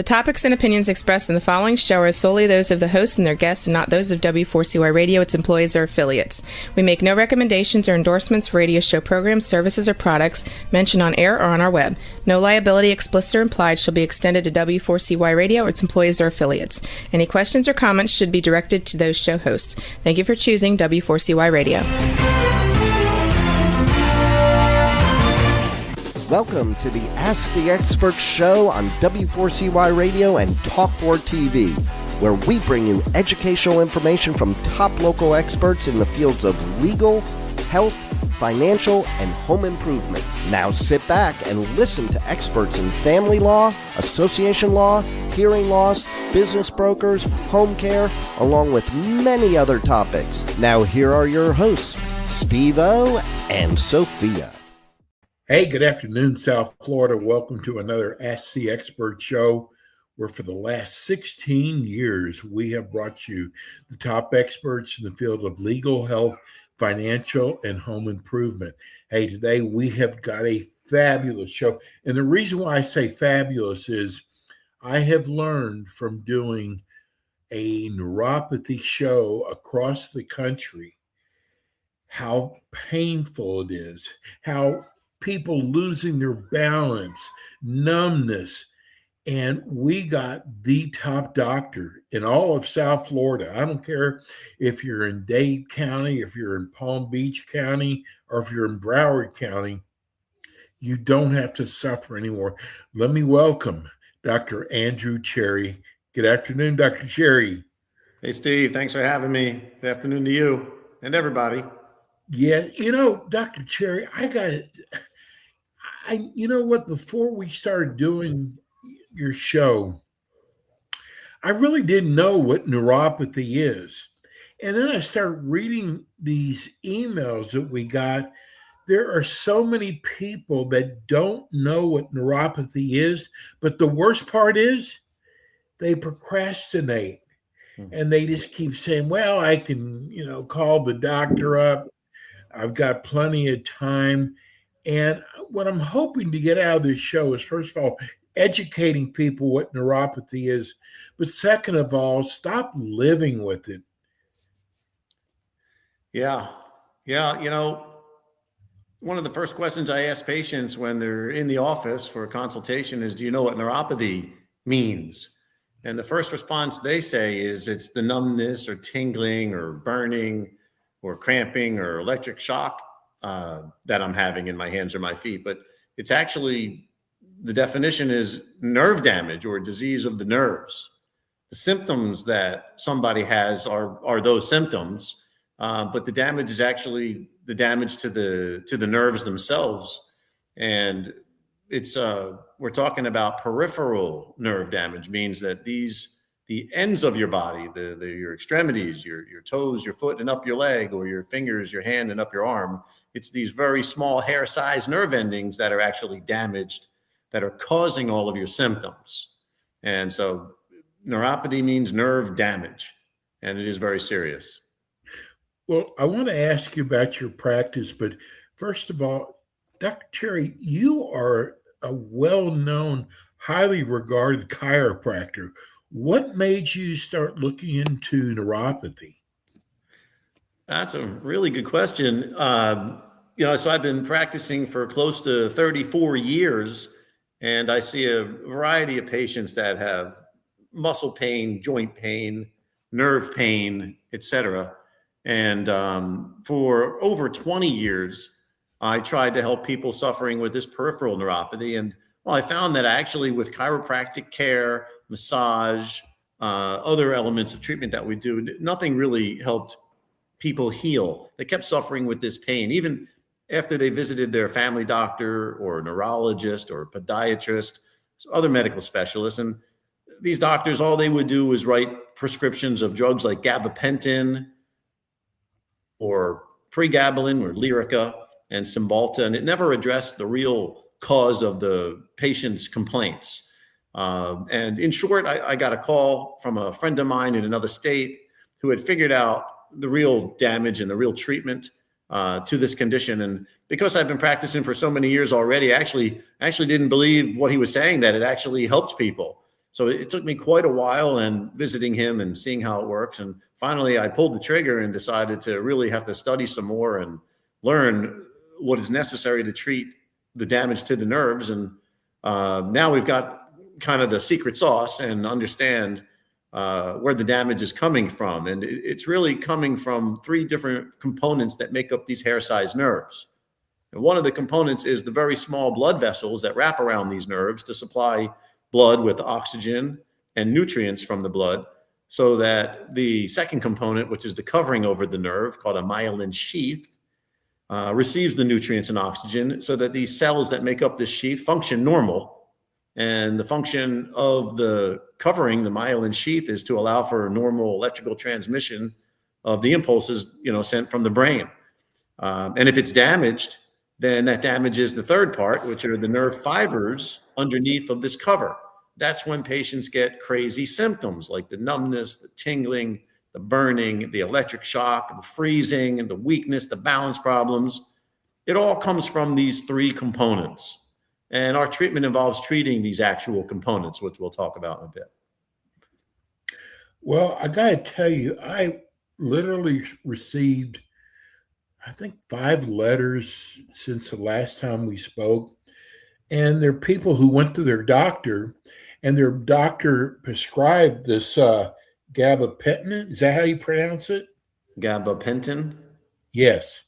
topics and opinions expressed in the following show are solely those of the hosts and their guests and not those of W4CY Radio, its employees, or affiliates. We make no recommendations or endorsements for radio show programs, services, or products mentioned on air or on our web. No liability, explicit or implied, shall be extended to W4CY Radio or its employees or affiliates. Any questions or comments should be directed to those show hosts. Thank you for choosing W4CY Radio. Welcome to the Ask the Expert show on W4CY Radio and Talk4 TV, where we bring you educational information from top local experts in the fields of legal, health, financial, and home improvement. Now sit back and listen to experts in family law, association law, hearing loss, business brokers, home care, along with many other topics. Now here are your hosts, Steve-O and Sophia. Hey, good afternoon, South Florida. Welcome to another Ask the Expert show, where for the last 16 years, we have brought you the top experts in the field of legal, health, financial, and home improvement. Hey, today we have got a fabulous show. And the reason why I say fabulous is I have learned from doing a neuropathy show across the country how painful it is, how people losing their balance, numbness, and we got the top doctor in all of South Florida. I don't care if you're in Dade County, if you're in Palm Beach County, or if you're in Broward County, you don't have to suffer anymore. Let me welcome Dr. Andrew Cherry. Good afternoon, Dr. Cherry. Hey, Steve. Thanks for having me. Good afternoon to you and everybody. Yeah, Dr. Cherry, you know what, before we started doing your show, I really didn't know what neuropathy is. And then I started reading these emails that we got. There are so many people that don't know what neuropathy is, but the worst part is they procrastinate and they just keep saying, well, I can, call the doctor up. I've got plenty of time. And what I'm hoping to get out of this show is, first of all, educating people what neuropathy is, but second of all, stop living with it. Yeah. One of the first questions I ask patients when they're in the office for a consultation is, do you know what neuropathy means? And the first response they say is it's the numbness or tingling or burning or cramping or electric shock that I'm having in my hands or my feet. But it's actually, the definition is nerve damage or disease of the nerves. The symptoms that somebody has are those symptoms, but the damage is actually the damage to the nerves themselves. And it's we're talking about peripheral nerve damage, means that the ends of your body, your extremities, your toes, your foot, and up your leg, or your fingers, your hand, and up your arm. It's these very small hair-sized nerve endings that are actually damaged, that are causing all of your symptoms. And so neuropathy means nerve damage, and it is very serious. Well, I want to ask you about your practice, but first of all, Dr. Cherry, you are a well-known, highly regarded chiropractor. What made you start looking into neuropathy? That's a really good question. So I've been practicing for close to 34 years, and I see a variety of patients that have muscle pain, joint pain, nerve pain, etc. And for over 20 years, I tried to help people suffering with this peripheral neuropathy. And I found that actually with chiropractic care, massage, other elements of treatment that we do, nothing really helped people heal. They kept suffering with this pain, even after they visited their family doctor or neurologist or podiatrist, other medical specialists. And these doctors, all they would do was write prescriptions of drugs like gabapentin or pregabalin or Lyrica and Cymbalta, and it never addressed the real cause of the patient's complaints. And in short, I got a call from a friend of mine in another state who had figured out the real damage and the real treatment to this condition. And because I've been practicing for so many years already, I actually didn't believe what he was saying, that it actually helped people. So it took me quite a while, and visiting him and seeing how it works. And finally, I pulled the trigger and decided to really have to study some more and learn what is necessary to treat the damage to the nerves. And now we've got kind of the secret sauce and understand where the damage is coming from. And it's really coming from three different components that make up these hair-sized nerves. And one of the components is the very small blood vessels that wrap around these nerves to supply blood with oxygen and nutrients from the blood, so that the second component, which is the covering over the nerve called a myelin sheath, receives the nutrients and oxygen so that these cells that make up this sheath function normal. And the function of the covering, the myelin sheath, is to allow for normal electrical transmission of the impulses, sent from the brain. And if it's damaged, then that damages the third part, which are the nerve fibers underneath of this cover. That's when patients get crazy symptoms like the numbness, the tingling, the burning, the electric shock, the freezing, and the weakness, the balance problems. It all comes from these three components. And our treatment involves treating these actual components, which we'll talk about in a bit. Well, I got to tell you, I literally received, I think, 5 letters since the last time we spoke. And there are people who went to their doctor, and their doctor prescribed this gabapentin. Is that how you pronounce it? Gabapentin? Yes.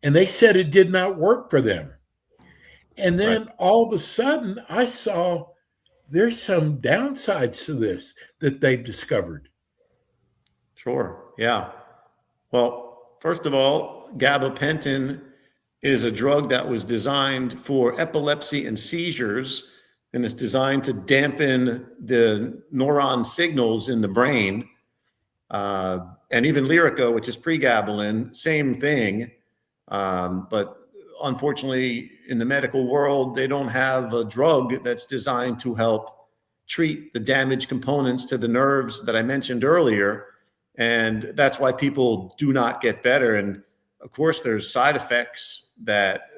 And they said it did not work for them. And then all of a sudden, I saw there's some downsides to this that they've discovered. Sure. Yeah. Well, first of all, gabapentin is a drug that was designed for epilepsy and seizures, and it's designed to dampen the neuron signals in the brain. And even Lyrica, which is pregabalin, same thing. But unfortunately, in the medical world, they don't have a drug that's designed to help treat the damaged components to the nerves that I mentioned earlier. And that's why people do not get better. And of course, there's side effects that,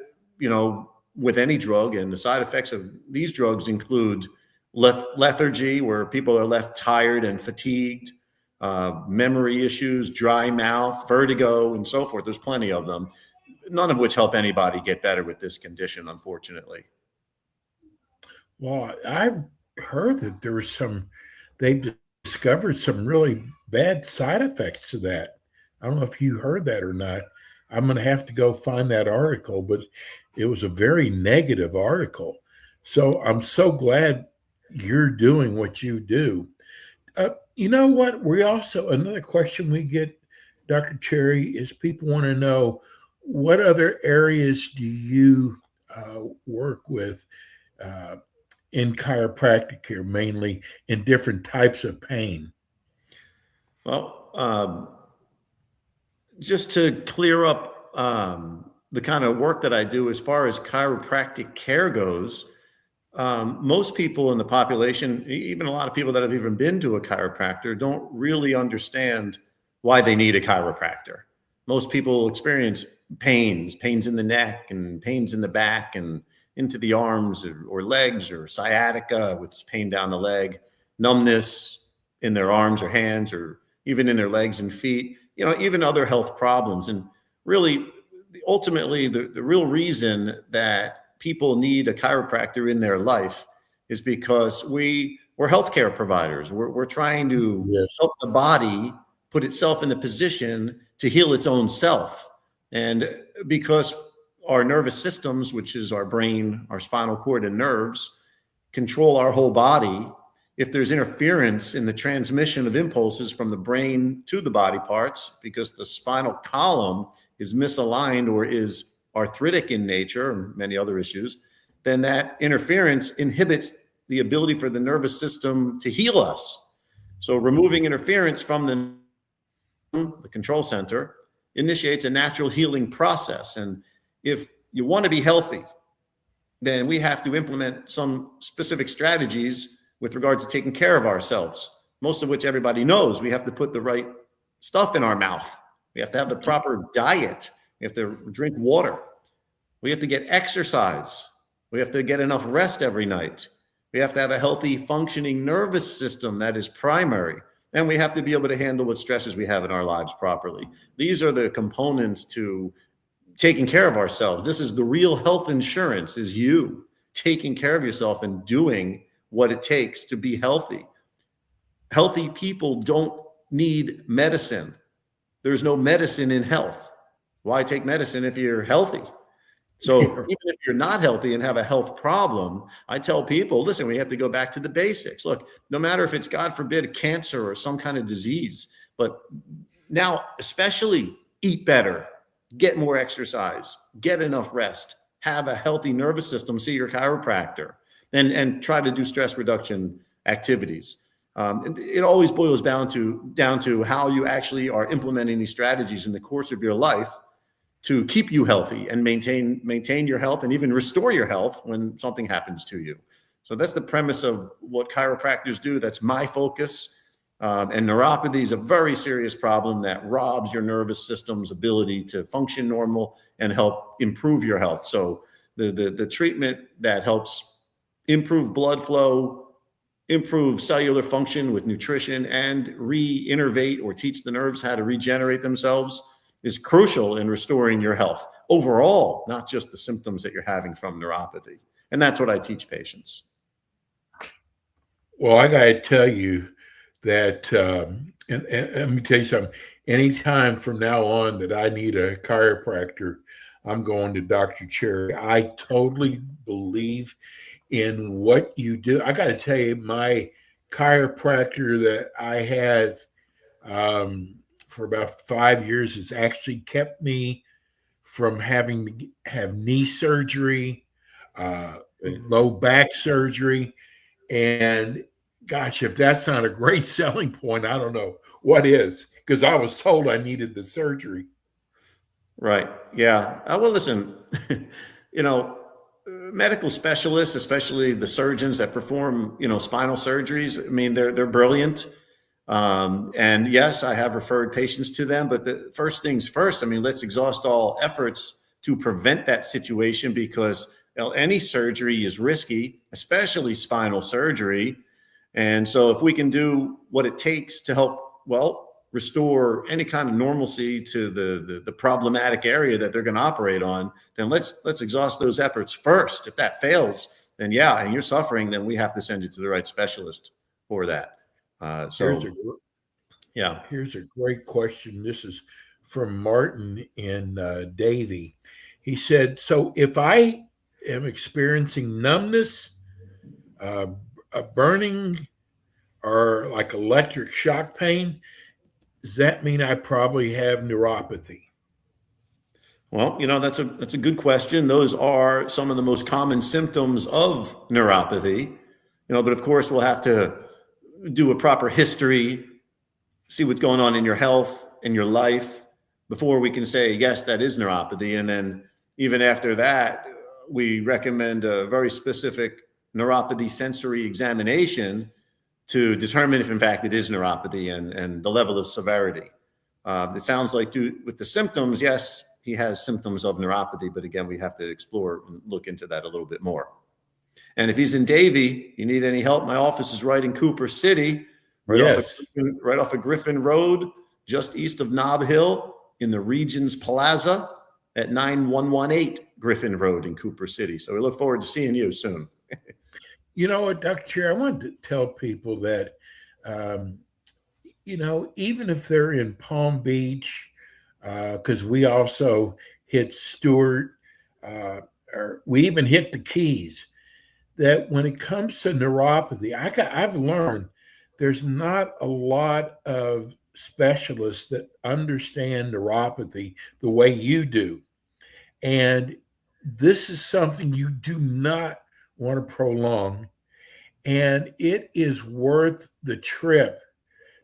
with any drug, and the side effects of these drugs include lethargy, where people are left tired and fatigued, memory issues, dry mouth, vertigo, and so forth. There's plenty of them, none of which help anybody get better with this condition, unfortunately. Well, I've heard that they've discovered some really bad side effects to that. I don't know if you heard that or not. I'm going to have to go find that article, but it was a very negative article. So I'm so glad you're doing what you do. You know what? Another question we get, Dr. Cherry, is people want to know, what other areas do you work with in chiropractic care, mainly in different types of pain? Well, just to clear up the kind of work that I do as far as chiropractic care goes, most people in the population, even a lot of people that have even been to a chiropractor, don't really understand why they need a chiropractor. Most people experience pains in the neck and pains in the back and into the arms or legs, or sciatica, which is pain down the leg, numbness in their arms or hands, or even in their legs and feet, even other health problems. And really, ultimately, the real reason that people need a chiropractor in their life is because we're healthcare providers. We're trying to help the body put itself in the position to heal its own self. And because our nervous systems, which is our brain, our spinal cord, and nerves, control our whole body, if there's interference in the transmission of impulses from the brain to the body parts, because the spinal column is misaligned or is arthritic in nature, and many other issues, then that interference inhibits the ability for the nervous system to heal us. So removing interference from the control center initiates a natural healing process. And if you want to be healthy, then we have to implement some specific strategies with regards to taking care of ourselves, most of which everybody knows. We have to put the right stuff in our mouth. We have to have the proper diet. We have to drink water. We have to get exercise. We have to get enough rest every night. We have to have a healthy, functioning nervous system that is primary. And we have to be able to handle what stresses we have in our lives properly. These are the components to taking care of ourselves. This is the real health insurance, is you taking care of yourself and doing what it takes to be healthy. Healthy people don't need medicine. There's no medicine in health. Why take medicine if you're healthy? So even if you're not healthy and have a health problem, I tell people, listen, we have to go back to the basics. Look, no matter if it's, God forbid, cancer or some kind of disease, but now especially eat better, get more exercise, get enough rest, have a healthy nervous system, see your chiropractor, and try to do stress reduction activities. It always boils down to how you actually are implementing these strategies in the course of your life to keep you healthy and maintain your health and even restore your health when something happens to you. So that's the premise of what chiropractors do. That's my focus. And neuropathy is a very serious problem that robs your nervous system's ability to function normal and help improve your health. So the treatment that helps improve blood flow, improve cellular function with nutrition, and reinnervate or teach the nerves how to regenerate themselves is crucial in restoring your health overall, not just the symptoms that you're having from neuropathy. And that's what I teach patients. Well, I got to tell you that, and let me tell you something, anytime from now on that I need a chiropractor, I'm going to Dr. Cherry. I totally believe in what you do. I got to tell you, my chiropractor that I had for about 5 years has actually kept me from having to have knee surgery, low back surgery. And gosh, if that's not a great selling point, I don't know what is, because I was told I needed the surgery. Right. Yeah. Well, listen, medical specialists, especially the surgeons that perform, spinal surgeries, I mean, they're brilliant. And yes, I have referred patients to them, but the first things first, I mean, let's exhaust all efforts to prevent that situation, because any surgery is risky, especially spinal surgery. And so if we can do what it takes to help, restore any kind of normalcy to the problematic area that they're going to operate on, then let's exhaust those efforts first. If that fails, then and you're suffering, then we have to send you to the right specialist for that. Here's a great question. This is from Martin in Davie. He said, so if I am experiencing numbness, a burning, or like electric shock pain, does that mean I probably have neuropathy? Well, that's a good question. Those are some of the most common symptoms of neuropathy, but of course we'll have to do a proper history, see what's going on in your health, in your life, before we can say, yes, that is neuropathy. And then even after that, we recommend a very specific neuropathy sensory examination to determine if in fact it is neuropathy and the level of severity. It sounds like with the symptoms, yes, he has symptoms of neuropathy, but again, we have to explore and look into that a little bit more. And if he's in Davie, you need any help, my office is right in Cooper City, right off of Griffin Road, just east of Nob Hill, in the Regions Plaza at 9118 Griffin Road in Cooper City. So we look forward to seeing you soon. You know what, Dr. Chair, I wanted to tell people that, even if they're in Palm Beach, because we also hit Stewart, or we even hit the Keys, that when it comes to neuropathy, I've learned there's not a lot of specialists that understand neuropathy the way you do. And this is something you do not want to prolong. And it is worth the trip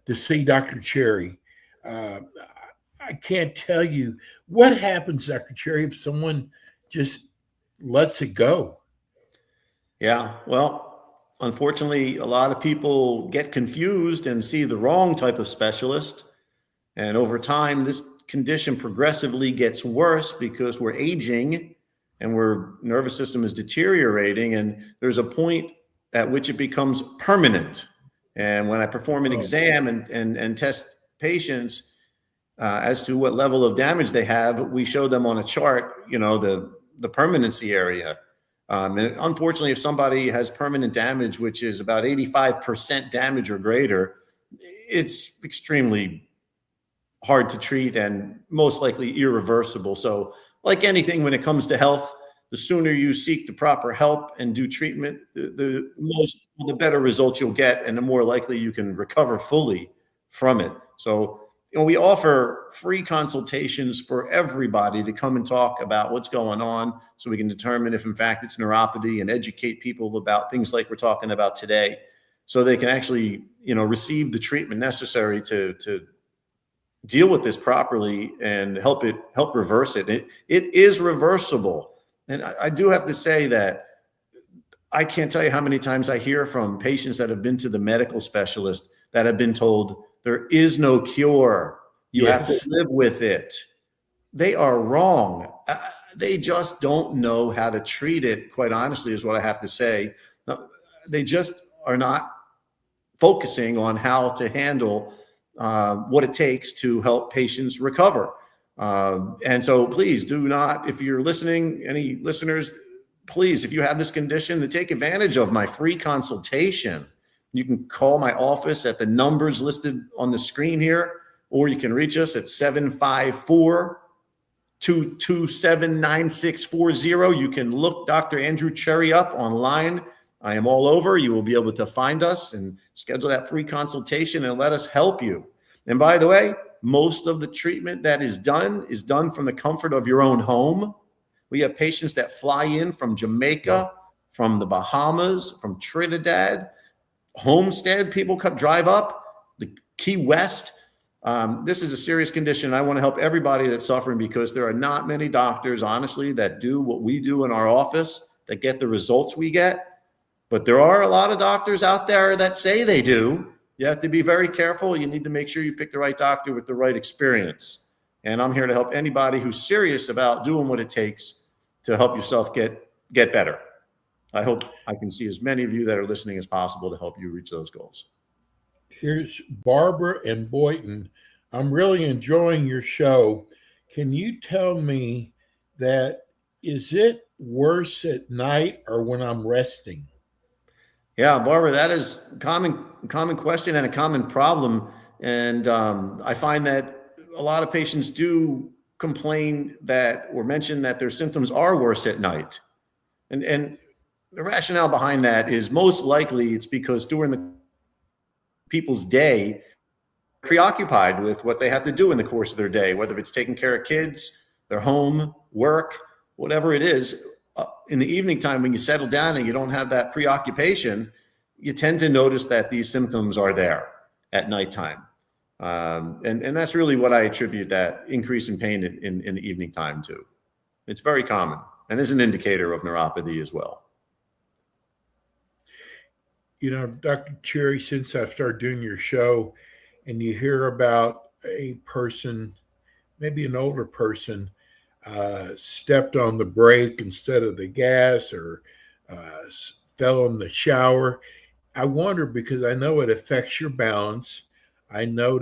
to see Dr. Cherry. I can't tell you what happens, Dr. Cherry, if someone just lets it go. Yeah, well, unfortunately, a lot of people get confused and see the wrong type of specialist. And over time, this condition progressively gets worse because we're aging and our nervous system is deteriorating. And there's a point at which it becomes permanent. And when I perform an exam and test patients as to what level of damage they have, we show them on a chart, the permanency area. And unfortunately, if somebody has permanent damage, which is about 85% damage or greater, it's extremely hard to treat and most likely irreversible. So like anything, when it comes to health, the sooner you seek the proper help and do treatment, the better results you'll get, and the more likely you can recover fully from it. So, we offer free consultations for everybody to come and talk about what's going on so we can determine if in fact it's neuropathy and educate people about things like we're talking about today, so they can actually, receive the treatment necessary to deal with this properly and help reverse it. It is reversible. And I do have to say that I can't tell you how many times I hear from patients that have been to the medical specialist that have been told there is no cure. You have to live with it. They are wrong. They just don't know how to treat it, quite honestly, is what I have to say. They just are not focusing on how to handle what it takes to help patients recover. And so please do not, if you're listening, any listeners, please, if you have this condition, to take advantage of my free consultation. You can call my office at the numbers listed on the screen here, or you can reach us at 754-227-9640. You can look Dr. Andrew Cherry up online. I am all over. You will be able to find us and schedule that free consultation and let us help you. And by the way, most of the treatment that is done from the comfort of your own home. We have patients that fly in from Jamaica, from the Bahamas, from Trinidad, Homestead. People drive up, the Key West. This is a serious condition. I want to help everybody that's suffering, because there are not many doctors, honestly, that do what we do in our office, that get the results we get. But there are a lot of doctors out there that say they do. You have to be very careful. You need to make sure you pick the right doctor with the right experience. And I'm here to help anybody who's serious about doing what it takes to help yourself get better. I hope I can see as many of you that are listening as possible to help you reach those goals. Here's Barbara and Boynton. I'm really enjoying your show. Can you tell me is it worse at night or when I'm resting? Yeah, Barbara, that is a common question and a common problem. And I find that a lot of patients do complain that, or mention that their symptoms are worse at night. And the rationale behind that is most likely it's because during the people's day, preoccupied with what they have to do in the course of their day, whether it's taking care of kids, their home, work, whatever it is. In the evening time, when you settle down and you don't have that preoccupation, you tend to notice that these symptoms are there at nighttime. And that's really what I attribute that increase in pain in the evening time to. It's very common and is an indicator of neuropathy as well. Dr. Cherry, since I've started doing your show and you hear about a person, maybe an older person, stepped on the brake instead of the gas, or fell in the shower, I wonder, because I know it affects your balance. I note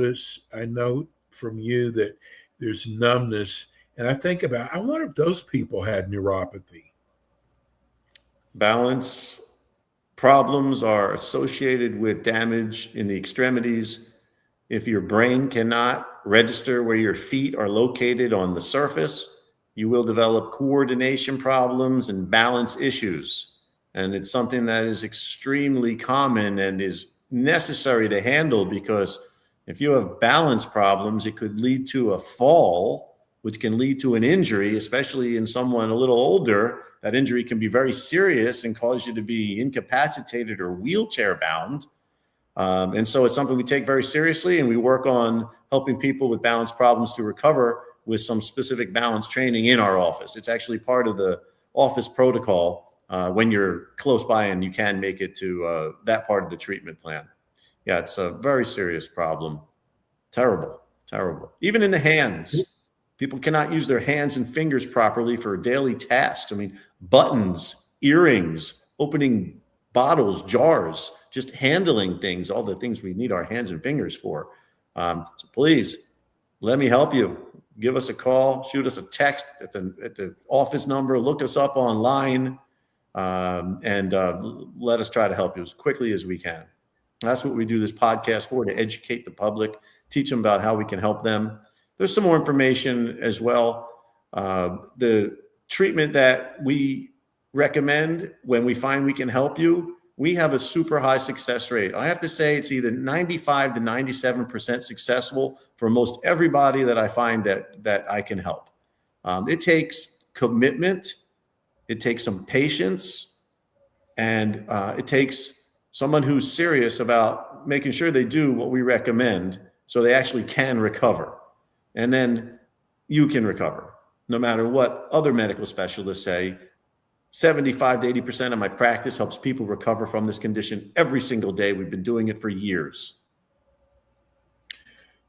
from you that there's numbness, and I wonder if those people had neuropathy. Balance problems are associated with damage in the extremities. If your brain cannot register where your feet are located on the surface, you will develop coordination problems and balance issues. And it's something that is extremely common and is necessary to handle, because if you have balance problems, it could lead to a fall, which can lead to an injury, especially in someone a little older. That injury can be very serious and cause you to be incapacitated or wheelchair bound. And so it's something we take very seriously, and we work on helping people with balance problems to recover with some specific balance training in our office. It's actually part of the office protocol when you're close by and you can make it to that part of the treatment plan. Yeah, it's a very serious problem. Terrible, terrible. Even in the hands. People cannot use their hands and fingers properly for daily tasks. I mean, buttons, earrings, opening bottles, jars, just handling things, all the things we need our hands and fingers for. So please let me help you. Give us a call, shoot us a text at the office number, look us up online, and let us try to help you as quickly as we can. That's what we do this podcast for, to educate the public, teach them about how we can help them. There's some more information as well. The treatment that we recommend when we find we can help you, we have a super high success rate. I have to say it's either 95 to 97% successful for most everybody that I find that I can help. It takes commitment, it takes some patience, and it takes someone who's serious about making sure they do what we recommend so they actually can recover. And then you can recover. No matter what other medical specialists say, 75 to 80% of my practice helps people recover from this condition every single day. We've been doing it for years.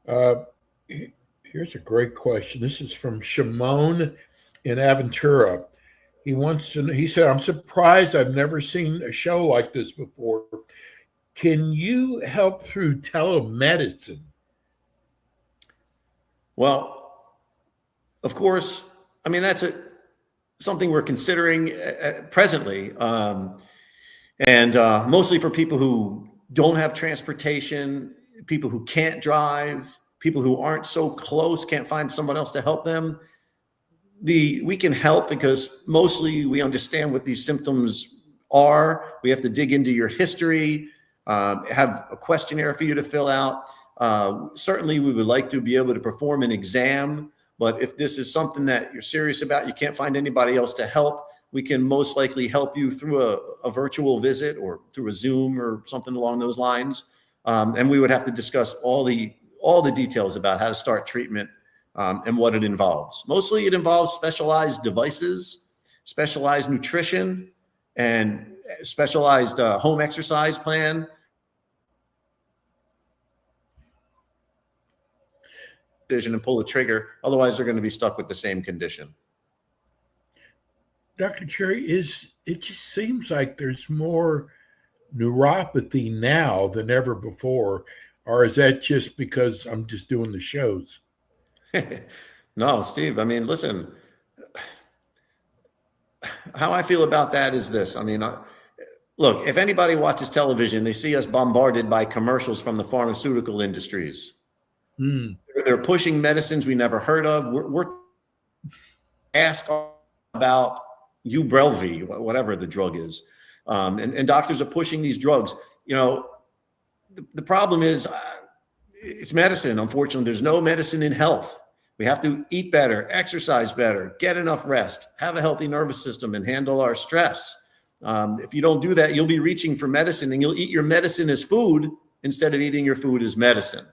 Here's a great question. This is from Shimon in Aventura. He wants to know, he said, I'm surprised I've never seen a show like this before. Can you help through telemedicine? Well, of course, I mean, that's something we're considering presently. And mostly for people who don't have transportation, people who can't drive, people who aren't so close, can't find someone else to help them. We can help because mostly we understand what these symptoms are. We have to dig into your history, have a questionnaire for you to fill out. Certainly we would like to be able to perform an exam, but if this is something that you're serious about, you can't find anybody else to help, we can most likely help you through a virtual visit or through a Zoom or something along those lines. And we would have to discuss all the details about how to start treatment and what it involves. Mostly it involves specialized devices, specialized nutrition, and specialized home exercise plan. And pull the trigger. Otherwise, they're going to be stuck with the same condition. Dr. Cherry, it just seems like there's more neuropathy now than ever before, or is that just because I'm just doing the shows? No, Steve, I mean, listen, how I feel about that is this. I mean, look, if anybody watches television, they see us bombarded by commercials from the pharmaceutical industries. They're pushing medicines we never heard of. We're asked about Ubrelvy, whatever the drug is. And doctors are pushing these drugs. You know, the problem is it's medicine. Unfortunately, there's no medicine in health. We have to eat better, exercise better, get enough rest, have a healthy nervous system, and handle our stress. If you don't do that, you'll be reaching for medicine, and you'll eat your medicine as food instead of eating your food as medicine.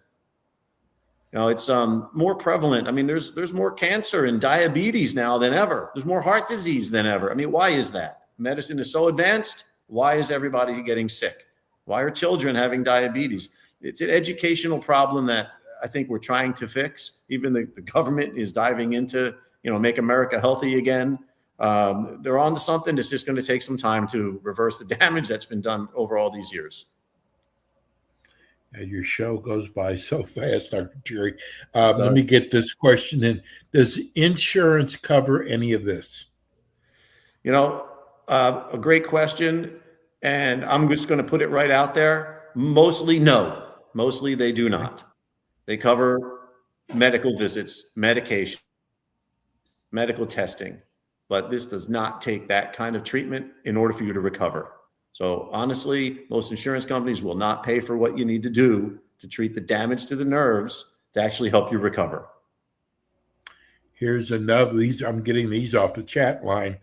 You know, it's more prevalent. I mean, there's more cancer and diabetes now than ever. There's more heart disease than ever. I mean, why is that? Medicine is so advanced. Why is everybody getting sick? Why are children having diabetes? It's an educational problem that I think we're trying to fix. Even the government is diving into, make America healthy again. They're on to something. It's just going to take some time to reverse the damage that's been done over all these years. Your show goes by so fast, Dr. Cherry. Let me get this question in. Does insurance cover any of this? A great question. And I'm just going to put it right out there. Mostly no. Mostly they do not. They cover medical visits, medication, medical testing. But this does not take that kind of treatment in order for you to recover. So honestly, most insurance companies will not pay for what you need to do to treat the damage to the nerves to actually help you recover. Here's another. I'm getting these off the chat line.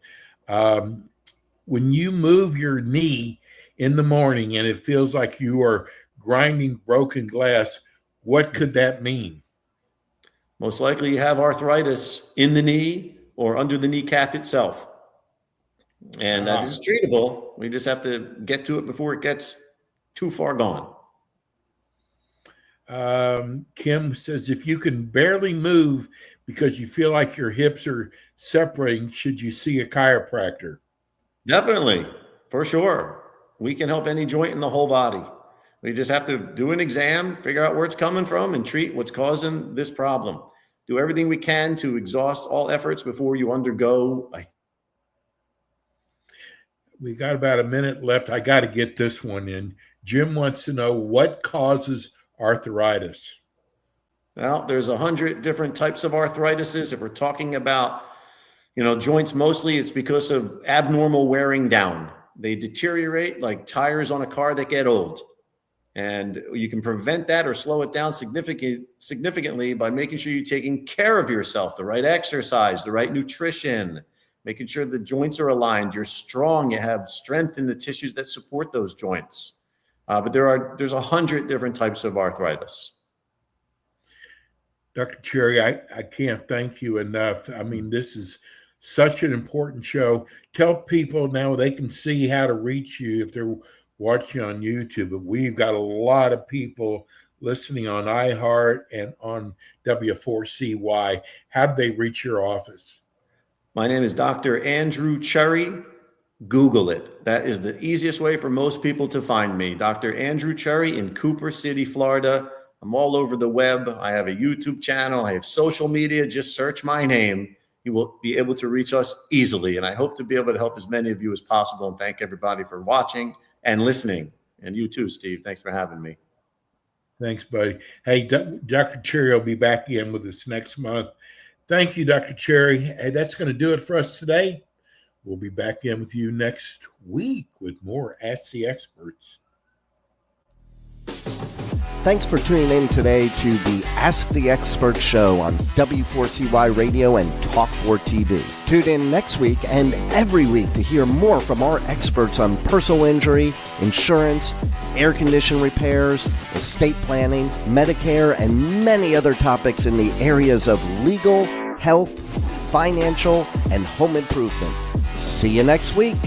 When you move your knee in the morning and it feels like you are grinding broken glass, what could that mean? Most likely you have arthritis in the knee or under the kneecap itself. And that is treatable. We just have to get to it before it gets too far gone. Kim says, if you can barely move because you feel like your hips are separating, should you see a chiropractor? Definitely, for sure. We can help any joint in the whole body. We just have to do an exam, figure out where it's coming from, and treat what's causing this problem. Do everything we can to exhaust all efforts before you undergo. We got about a minute left. I got to get this one in. Jim wants to know what causes arthritis. Well, there's 100 different types of arthritises. If we're talking about, joints, mostly it's because of abnormal wearing down. They deteriorate like tires on a car that get old. And you can prevent that or slow it down significantly by making sure you're taking care of yourself, the right exercise, the right nutrition, making sure the joints are aligned, you're strong, you have strength in the tissues that support those joints. But there's 100 different types of arthritis. Dr. Cherry, I can't thank you enough. I mean, this is such an important show. Tell people now they can see how to reach you if they're watching on YouTube. But we've got a lot of people listening on iHeart and on W4CY. How do they reach your office? My name is Dr. Andrew Cherry. Google it. That is the easiest way for most people to find me. Dr. Andrew Cherry in Cooper City, Florida. I'm all over the web. I have a YouTube channel. I have social media. Just search my name. You will be able to reach us easily. And I hope to be able to help as many of you as possible. And thank everybody for watching and listening. And you too, Steve. Thanks for having me. Thanks, buddy. Hey, Dr. Cherry will be back in with us next month. Thank you, Dr. Cherry. Hey, that's going to do it for us today. We'll be back in with you next week with more Ask the Experts. Thanks for tuning in today to the Ask the Expert show on W4CY Radio and Talk4 TV. Tune in next week and every week to hear more from our experts on personal injury, insurance, air condition repairs, estate planning, Medicare, and many other topics in the areas of legal, health, financial, and home improvement. See you next week.